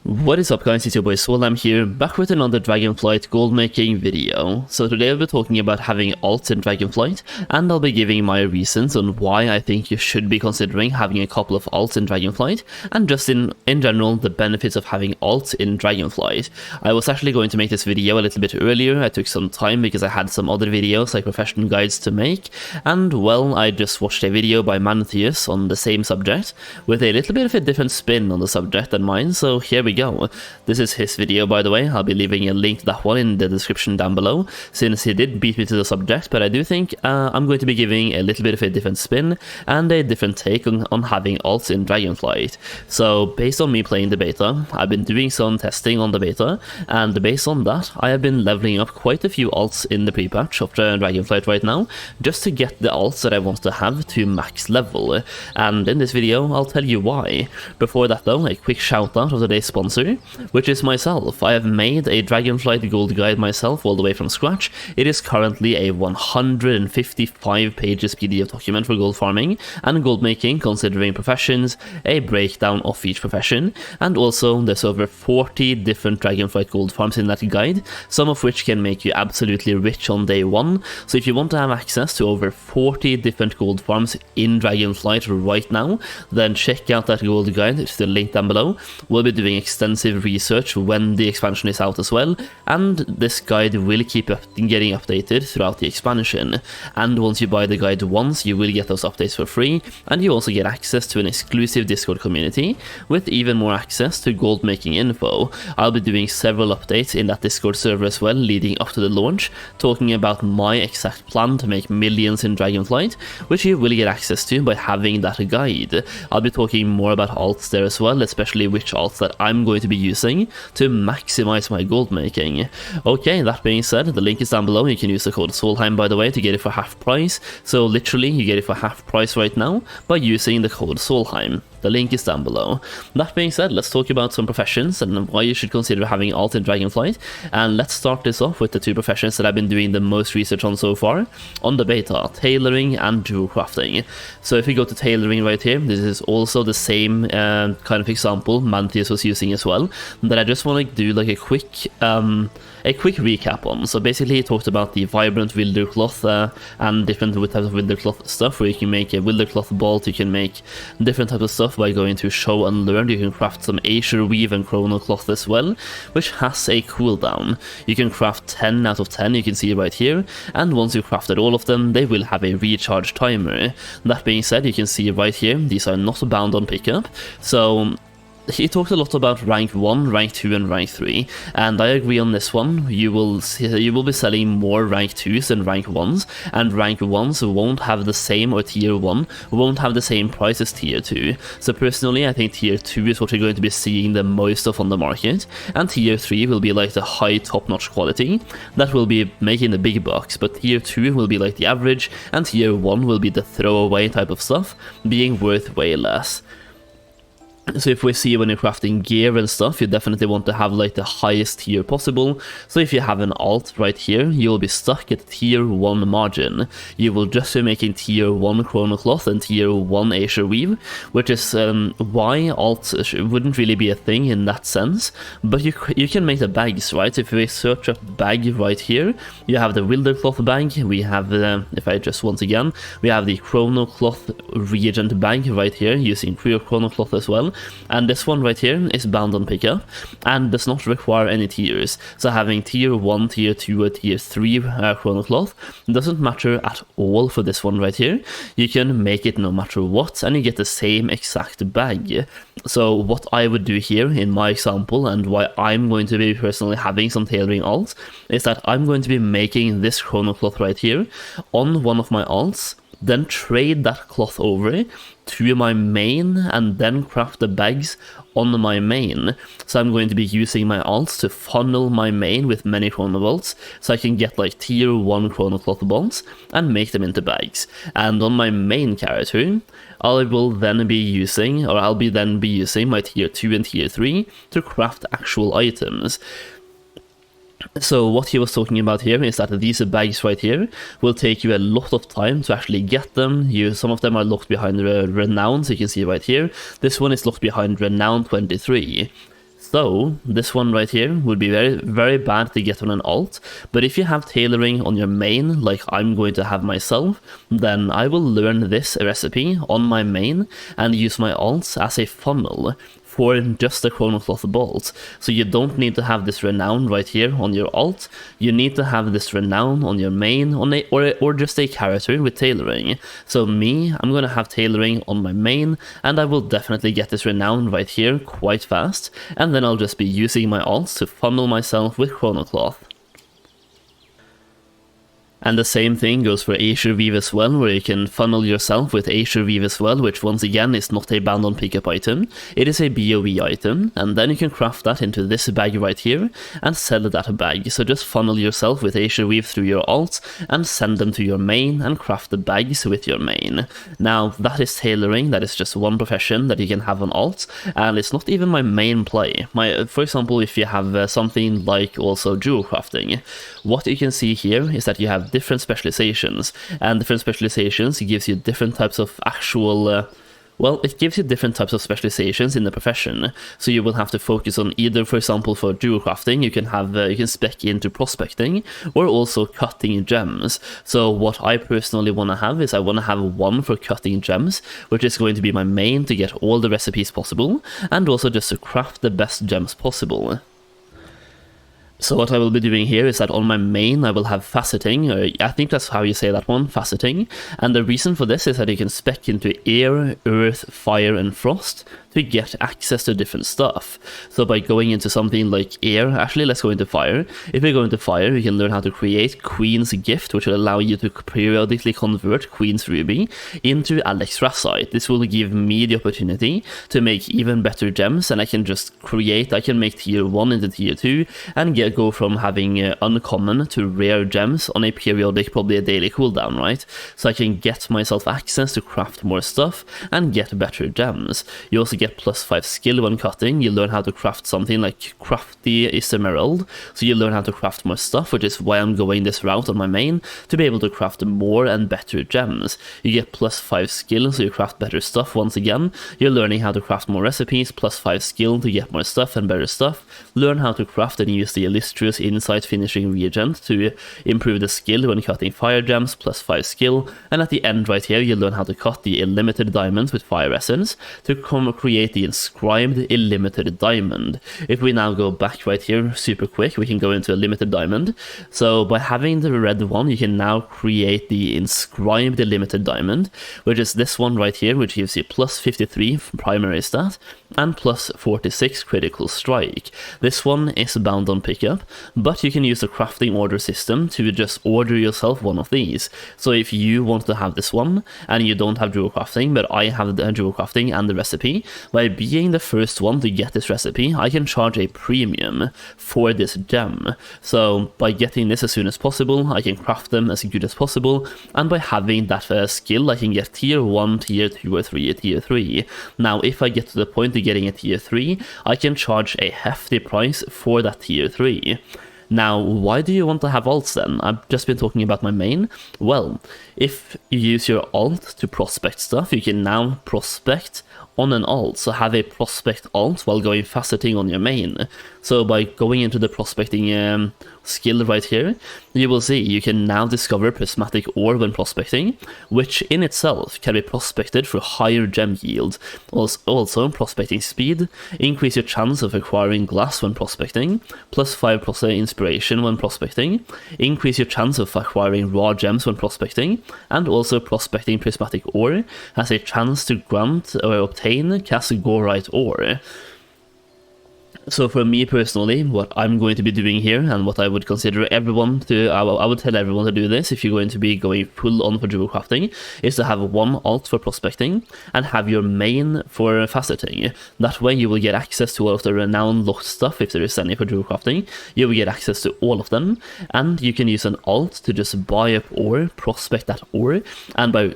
What is up guys, it's your boy Solheim here, back with another Dragonflight Goldmaking video. So today I'll be talking about having alts in Dragonflight, and I'll be giving my reasons on why I think you should be considering having a couple of alts in Dragonflight, and just in general the benefits of having alts in Dragonflight. I was actually going to make this video a little bit earlier. I took some time because I had some other videos like profession guides to make, and well, I just watched a video by Mantheus on the same subject, with a little bit of a different spin on the subject than mine, so here we go. This is his video, by the way. I'll be leaving a link to that one in the description down below, since he did beat me to the subject, but I do think I'm going to be giving a little bit of a different spin and a different take on having alts in Dragonflight. So based on me playing the beta, I've been doing some testing on the beta, and based on that I have been leveling up quite a few alts in the pre-patch of Dragonflight right now, just to get the alts that I want to have to max level, and in this video I'll tell you why. Before that though, a quick shout out of today's sponsor, which is myself. I have made a Dragonflight Gold Guide myself all the way from scratch. It is currently a 155 pages PDF document for gold farming and gold making, considering professions, a breakdown of each profession, and also there's over 40 different Dragonflight gold farms in that guide, some of which can make you absolutely rich on day one. So if you want to have access to over 40 different gold farms in Dragonflight right now, then check out that gold guide. It's the link down below. We'll be doing extensive research when the expansion is out as well, and this guide will keep getting updated throughout the expansion. And once you buy the guide once, you will get those updates for free, and you also get access to an exclusive Discord community with even more access to gold making info. I'll be doing several updates in that Discord server as well leading up to the launch, talking about my exact plan to make millions in Dragonflight, which you will get access to by having that guide. I'll be talking more about alts there as well, especially which alts that I'm going to be using to maximize my gold making. Okay, that being said, the link is down below. You can use the code Solheim, by the way, to get it for half price. So literally you get it for half price right now by using the code Solheim. The link is down below. That being said, let's talk about some professions and why you should consider having alt in Dragonflight. And let's start this off with the two professions that I've been doing the most research on so far on the beta: tailoring and crafting. So if we go to tailoring right here, this is also the same kind of example Mantheus was using as well, that I just want to do like a quick recap on. So basically he talked about the vibrant wilder cloth and different types of wilder cloth stuff, where you can make a wilder cloth bolt, you can make different types of stuff by going to show and learn. You can craft some Azure weave and chrono cloth as well, which has a cooldown. You can craft 10 out of 10, you can see right here, and once you've crafted all of them, they will have a recharge timer. That being said, you can see right here, these are not bound on pickup, so he talked a lot about rank 1, rank 2 and rank 3, and I agree on this one. You will be selling more rank 2s than rank 1s, and rank 1s won't have the same, or tier 1 won't have the same price as tier 2. So personally I think tier 2 is what you're going to be seeing the most of on the market, and tier 3 will be like the high top-notch quality that will be making the big bucks, but tier 2 will be like the average, and tier 1 will be the throwaway type of stuff, being worth way less. So if we see when you're crafting gear and stuff, you definitely want to have like the highest tier possible. So if you have an alt right here, you will be stuck at tier 1 margin. You will just be making tier 1 chrono cloth and tier 1 Azure weave, which is why alts wouldn't really be a thing in that sense. But you can make the bags, right? If we search up bag right here, you have the wilder cloth bag. We have if I just once again, we have the chrono cloth reagent bag right here using pure chrono cloth as well. And this one right here is bound on pickup and does not require any tiers. So having tier 1, tier 2 or tier 3 chrono cloth doesn't matter at all for this one right here. You can make it no matter what and you get the same exact bag. So what I would do here in my example, and why I'm going to be personally having some tailoring alts, is that I'm going to be making this chrono cloth right here on one of my alts, then trade that cloth over to my main, and then craft the bags on my main. So I'm going to be using my alts to funnel my main with many chrono bolts, so I can get like tier 1 chrono cloth bolts and make them into bags. And on my main character, I'll be then be using my tier 2 and tier 3 to craft actual items. So what he was talking about here is that these bags right here will take you a lot of time to actually get them. Some of them are locked behind Renown, so you can see right here. This one is locked behind Renown 23. So this one right here would be very, very bad to get on an alt, but if you have tailoring on your main, like I'm going to have myself, then I will learn this recipe on my main and use my alts as a funnel for just a chronocloth bolt. So you don't need to have this renown right here on your alt, you need to have this renown on your main or just a character with tailoring. So me, I'm gonna have tailoring on my main, and I will definitely get this renown right here quite fast, and then I'll just be using my alts to funnel myself with chronocloth. And the same thing goes for recieve as well, where you can funnel yourself with recieve as well, which once again is not a bound on pickup item. It is a BOE item, and then you can craft that into this bag right here and sell that bag. So just funnel yourself with recieve through your alts and send them to your main and craft the bags with your main. Now that is tailoring, that is just one profession that you can have on alt, and it's not even my main play. For example, if you have something like also jewel crafting, what you can see here is that you have different specializations, and different specializations gives you different types of actual well, it gives you different types of specializations in the profession. So you will have to focus on either, for example, for jewel crafting, you can spec into prospecting, or also cutting gems. So what I personally want to have is I want to have one for cutting gems, which is going to be my main to get all the recipes possible, and also just to craft the best gems possible. So what I will be doing here is that on my main I will have faceting, or I think that's how you say that one, faceting, and the reason for this is that you can spec into air, earth, fire and frost to get access to different stuff. So by going into something like air, actually let's go into fire. If we go into fire, you can learn how to create Queen's Gift, which will allow you to periodically convert Queen's Ruby into Alexstrasite. This will give me the opportunity to make even better gems, and I can make tier 1 into tier 2 and go from having uncommon to rare gems on a periodic, probably a daily cooldown, right? So I can get myself access to craft more stuff and get better gems. You also get +5 skill when cutting. You learn how to craft something like Crafty is Emerald, so you learn how to craft more stuff, which is why I'm going this route on my main, to be able to craft more and better gems. You get +5 skill, so you craft better stuff once again. You're learning how to craft more recipes, +5 skill to get more stuff and better stuff. Learn how to craft and use the illustrious insight finishing reagent to improve the skill when cutting fire gems, +5 skill, and at the end right here you learn how to cut the illimited diamonds with fire essence to create the inscribed illimited diamond. If we now go back right here super quick, we can go into a limited diamond. So by having the red one, you can now create the inscribed illimited diamond, which is this one right here, which gives you +53 primary stat and +46 critical strike. This one is bound on pickup, but you can use the crafting order system to just order yourself one of these. So if you want to have this one and you don't have jewel crafting, but I have the jewel crafting and the recipe, by being the first one to get this recipe, I can charge a premium for this gem. So by getting this as soon as possible, I can craft them as good as possible, and by having that skill, I can get tier 1, tier 2 or 3, tier 3. Now if I get to the point of getting a tier 3, I can charge a hefty price for that tier 3. Now, why do you want to have alts then? I've just been talking about my main. Well, if you use your alt to prospect stuff, you can now prospect on an alt, so have a prospect alt while going faceting on your main. So by going into the prospecting skill right here, you will see you can now discover prismatic ore when prospecting, which in itself can be prospected for higher gem yield. Also prospecting speed, increase your chance of acquiring glass when prospecting, +5% inspiration when prospecting, increase your chance of acquiring raw gems when prospecting, and also prospecting prismatic ore has a chance to grant or obtain Casgorite ore. So for me personally, what I'm going to be doing here, and what I would consider everyone to, I would tell everyone to do this if you're going to be going full on for jewel crafting, is to have one alt for prospecting and have your main for faceting. That way you will get access to all of the renowned locked stuff if there is any for jewel crafting. You will get access to all of them, and you can use an alt to just buy up ore, prospect that ore, and by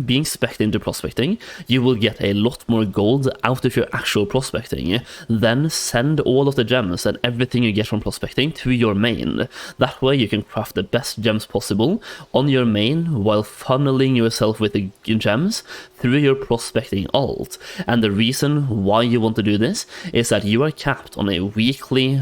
being spec'd into prospecting, you will get a lot more gold out of your actual prospecting. Then sell send all of the gems and everything you get from prospecting to your main. That way you can craft the best gems possible on your main while funneling yourself with the gems through your prospecting alt. And the reason why you want to do this is that you are capped on a weekly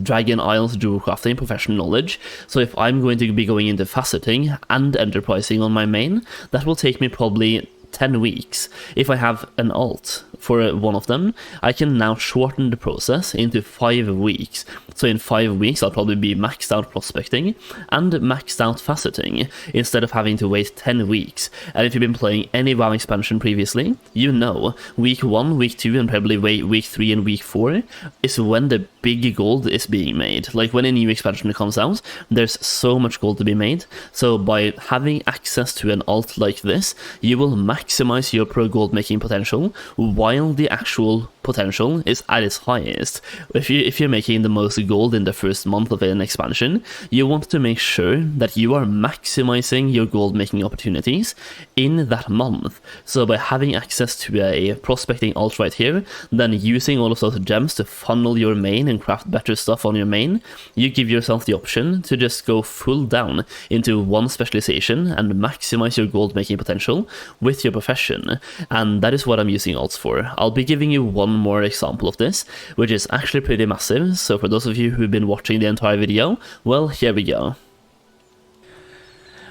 Dragon Isles jewel crafting professional knowledge. So if I'm going to be going into faceting and enterprising on my main, that will take me probably 10 weeks. If I have an alt for one of them, I can now shorten the process into 5 weeks. So in 5 weeks, I'll probably be maxed out prospecting and maxed out faceting instead of having to wait 10 weeks. And if you've been playing any WoW expansion previously, you know week 1, week 2, and probably week 3 and week 4 is when the big gold is being made. Like when a new expansion comes out, there's so much gold to be made. So by having access to an alt like this, you will maximize your pro gold making potential while the actual potential is at its highest. If you're making the most gold in the first month of an expansion, you want to make sure that you are maximizing your gold making opportunities in that month. So by having access to a prospecting alt right here, then using all of those gems to funnel your main and craft better stuff on your main, you give yourself the option to just go full down into one specialization and maximize your gold making potential with your profession. And that is what I'm using alts for. I'll be giving you one more example of this, which is actually pretty massive. So for those of you who've been watching the entire video, well, here we go.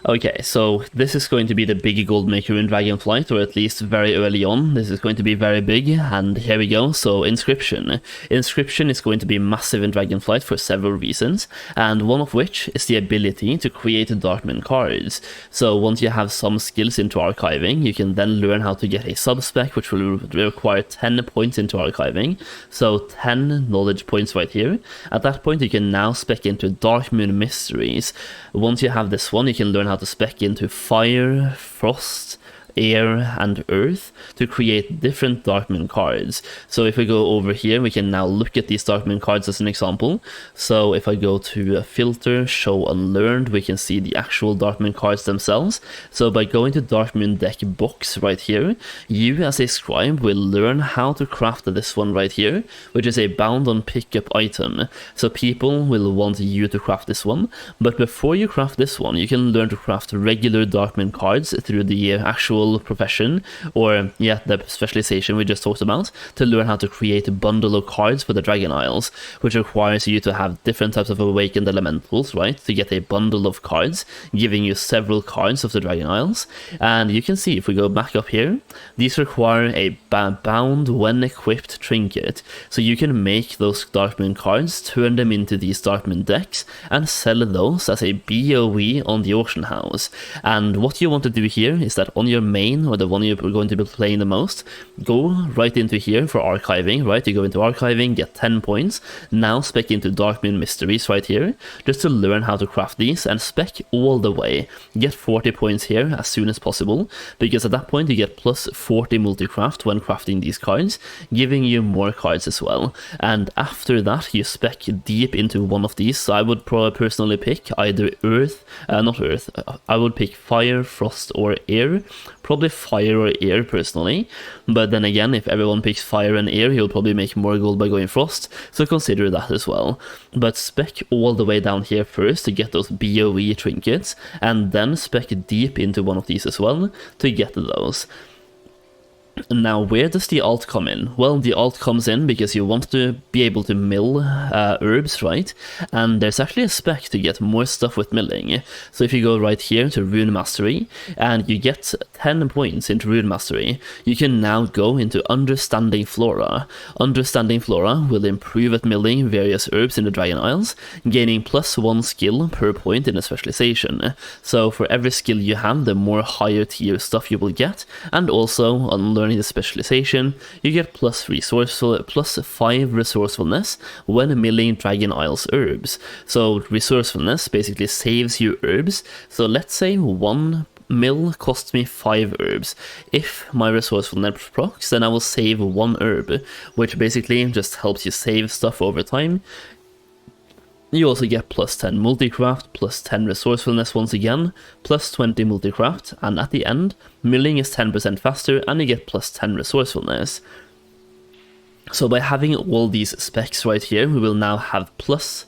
Okay, so this is going to be the big gold maker in Dragonflight, or at least very early on. This is going to be very big, and here we go. So Inscription. Inscription is going to be massive in Dragonflight for several reasons, and one of which is the ability to create Darkmoon cards. So once you have some skills into archiving, you can then learn how to get a subspec, which will require 10 points into archiving. So 10 knowledge points right here. At that point, you can now spec into Darkmoon mysteries. Once you have this one, you can learn how to spec into fire, frost, air, and earth to create different Darkmoon cards. So if we go over here, we can now look at these Darkmoon cards as an example. So if I go to filter, show unlearned, we can see the actual Darkmoon cards themselves. So by going to Darkmoon deck box right here, you as a scribe will learn how to craft this one right here, which is a bound on pickup item. So people will want you to craft this one, but before you craft this one, you can learn to craft regular Darkmoon cards through the actual profession, or the specialization we just talked about, to learn how to create a bundle of cards for the Dragon Isles, which requires you to have different types of awakened elementals, right, to get a bundle of cards, giving you several cards of the Dragon Isles. And you can see, if we go back up here, these require a bound when equipped trinket, so you can make those Darkmoon cards, turn them into these Darkmoon decks, and sell those as a BOE on the auction house. And what you want to do here is that on your main, or the one you're going to be playing the most, go right into here for archiving, right? You go into archiving, get 10 points, now spec into Darkmoon mysteries right here, just to learn how to craft these, and spec all the way. Get 40 points here as soon as possible, because at that point you get plus 40 multi-craft when crafting these cards, giving you more cards as well. And after that, you spec deep into one of these. So I would probably personally pick either I would pick fire, frost, or air. Probably fire or air personally, but then again, if everyone picks fire and air, he'll probably make more gold by going frost, so consider that as well. But spec all the way down here first to get those BOE trinkets, and then spec deep into one of these as well to get those. Now, where does the alt come in? Well, the alt comes in because you want to be able to mill herbs, right? And there's actually a spec to get more stuff with milling. So if you go right here to Rune Mastery, and you get 10 points into Rune Mastery, you can now go into Understanding Flora. Understanding Flora will improve at milling various herbs in the Dragon Isles, gaining +1 skill per point in a specialization. So for every skill you have, the more higher tier stuff you will get, and also on learning the specialization, you get +5 resourcefulness when milling Dragon Isles herbs. So resourcefulness basically saves you herbs. So let's say 1 mill costs me 5 herbs. If my resourcefulness procs, then I will save 1 herb, which basically just helps you save stuff over time. You also get +10 multicraft, +10 resourcefulness once again, +20 multicraft, and at the end, milling is 10% faster and you get +10 resourcefulness. So by having all these specs right here, we will now have plus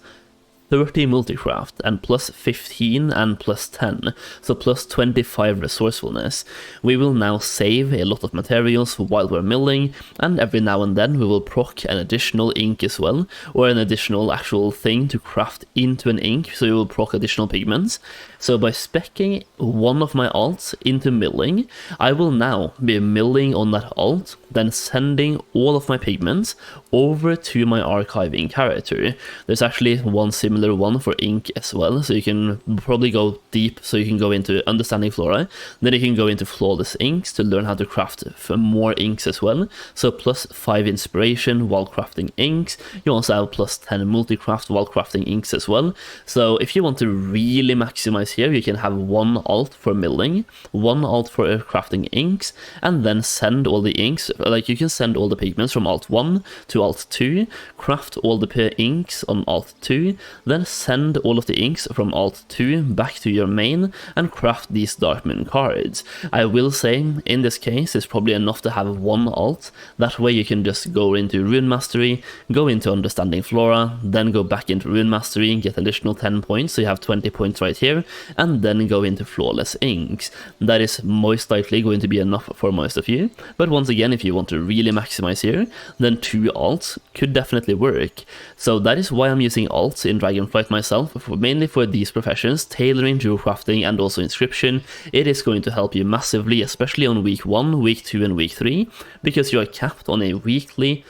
30 multicraft and plus 15 and plus 10, so plus 25 resourcefulness. We will now save a lot of materials while we're milling, and every now and then we will proc an additional ink as well, or an additional actual thing to craft into an ink, so we will proc additional pigments. So by speccing one of my alts into milling, I will now be milling on that alt, then sending all of my pigments over to my archiving character. There's actually one similar one for ink as well, so you can probably go deep, so you can go into understanding flora, then you can go into flawless inks to learn how to craft for more inks as well. So plus 5 inspiration while crafting inks. You also have plus 10 multicraft while crafting inks as well. So if you want to really maximize here, you can have one alt for milling, one alt for crafting inks, and then send all the inks, like you can send all the pigments from alt 1 to alt 2, craft all the inks on alt 2, then send all of the inks from alt 2 back to your main and craft these Darkmoon cards. I will say, in this case, it's probably enough to have one alt. That way you can just go into Rune Mastery, go into Understanding Flora, then go back into Rune Mastery, get additional 10 points, so you have 20 points right here, and then go into Flawless Inks. That is most likely going to be enough for most of you, but once again, if you want to really maximize here, then 2 alts could definitely work. So that is why I'm using alts in Dragonflight myself, mainly for these professions, tailoring, jewel crafting, and also inscription. It is going to help you massively, especially on week 1, week 2, and week 3, because you are capped on a weekly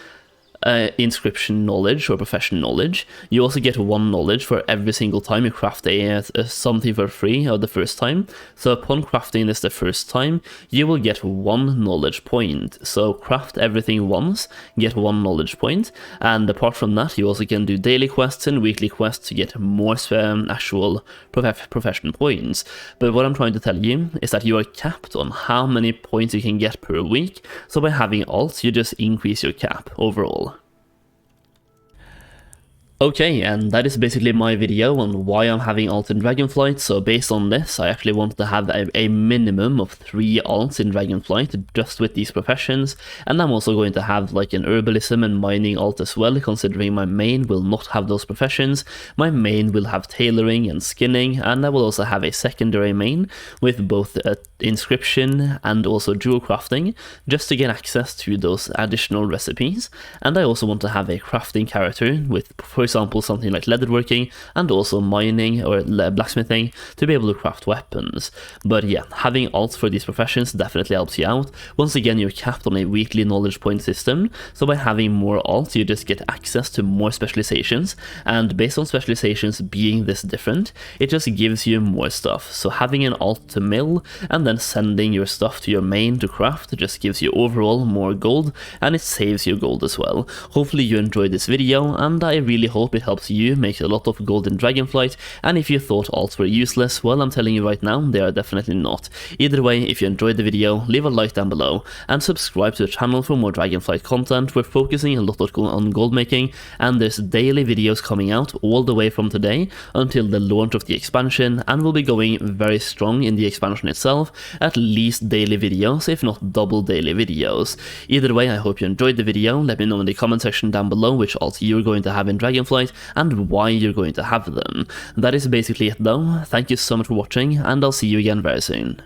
inscription knowledge or profession knowledge. You also get 1 knowledge for every single time you craft something for free the first time. So upon crafting this the first time, you will get 1 knowledge point. So craft everything once, get 1 knowledge point, and apart from that you also can do daily quests and weekly quests to get more actual profession points. But what I'm trying to tell you is that you are capped on how many points you can get per week, so by having alts you just increase your cap overall. Okay, and that is basically my video on why I'm having alts in Dragonflight. So based on this, I actually wanted to have a minimum of 3 alts in Dragonflight just with these professions, and I'm also going to have like an herbalism and mining alt as well, considering my main will not have those professions. My main will have tailoring and skinning, and I will also have a secondary main with both inscription and also jewel crafting, just to get access to those additional recipes. And I also want to have a crafting character with, for example, something like leatherworking and also mining or blacksmithing to be able to craft weapons. But yeah, having alts for these professions definitely helps you out. Once again, you're capped on a weekly knowledge point system, so by having more alts you just get access to more specializations, and based on specializations being this different, it just gives you more stuff. So having an alt to mill and then sending your stuff to your main to craft just gives you overall more gold, and it saves you gold as well. Hopefully you enjoyed this video, and I really hope it helps you make a lot of gold in Dragonflight. And if you thought alts were useless, well, I'm telling you right now, they are definitely not. Either way, if you enjoyed the video, leave a like down below and subscribe to the channel for more Dragonflight content. We're focusing a lot on gold making, and there's daily videos coming out all the way from today until the launch of the expansion, and we'll be going very strong in the expansion itself, at least daily videos, if not double daily videos. Either way, I hope you enjoyed the video. Let me know in the comment section down below which alts you're going to have in Dragonflight and why you're going to have them. That is basically it though. Thank you so much for watching, and I'll see you again very soon.